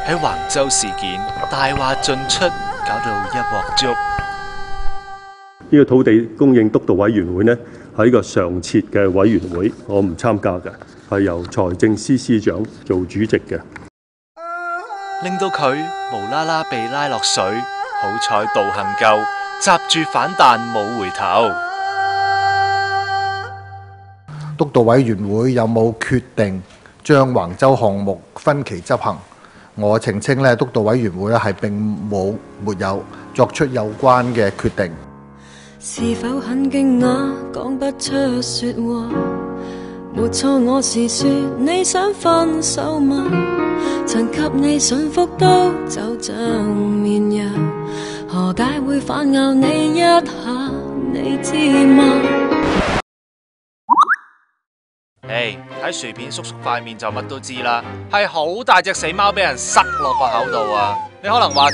喺橫州事件大話盡出，搞到一鑊粥。呢個土地供應督導委員會呢，係一個常設嘅委員會，我唔參加嘅，係由財政司司長做主席嘅。令到佢無啦啦被拉落水，好彩道行夠，閘住反彈冇回頭。督導委員會有冇決定將橫洲項目分期執行？我澄清咧，督導委員會咧係並沒有作出有關嘅決定。是否很驚訝，講不出說話？沒錯，我是說你想分手嗎？曾給你信福都就像綿羊，何解會反咬你一下？你知嗎？睇薯片叔叔塊面就乜都知啦，係好大隻死貓俾人塞落個口度啊！你可能話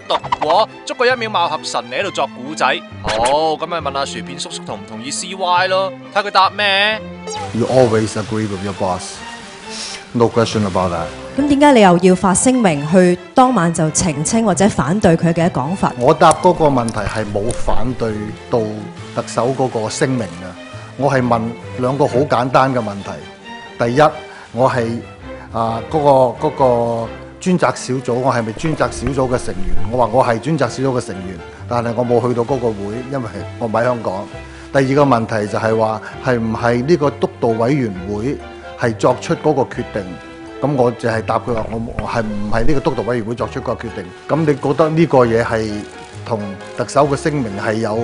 毒果捉過一秒貌合神，你喺度作古仔。好，咁咪問下薯片叔叔同唔同意 CY 咯，睇佢答咩。You always agree with your boss. No question about that. 咁點解你又要發聲明去當晚就澄清或者反對佢嘅講法？我答嗰個問題係冇反對到特首嗰個聲明嘅，我係問兩個好簡單嘅問題。第一，我係嗰個專責小組，我係咪專責小組嘅成員？我話我係專責小組嘅成員，但係我冇去到嗰個會，因為我唔喺香港。第二個問題就係話係唔係呢個督導委員會係作出嗰個決定？咁我就係答佢話我係唔係呢個督導委員會作出個決定？咁你覺得呢個嘢係同特首嘅聲明係有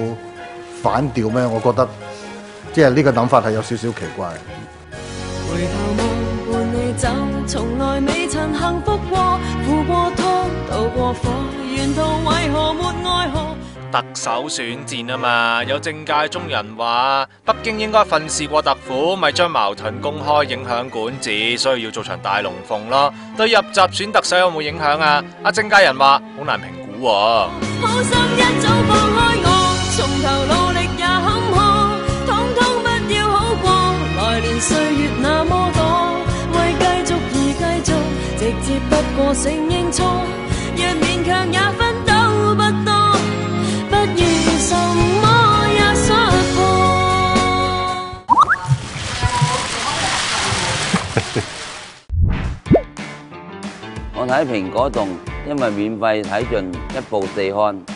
反調咩？我覺得即係呢個諗法係有少少奇怪。回頭望伴你走，從來未曾幸福過，付過湯，渡過火，沿途為何沒愛河？特首選戰啊嘛，有政界中人話北京應該訓示過特府，咪將矛盾公開影響管治，所以要做場大龍鳳咯。對入閘選特首有冇影響啊？政界人話好難評估喎。好心一早放開我，從頭努力也坎坷，統統不要好過，來年歲月那麼多，為繼續而繼續，直接不過承認錯，若勉強也分都不多，不如什麼也失破。我睇蘋果動，因為免費睇盡1部4刊。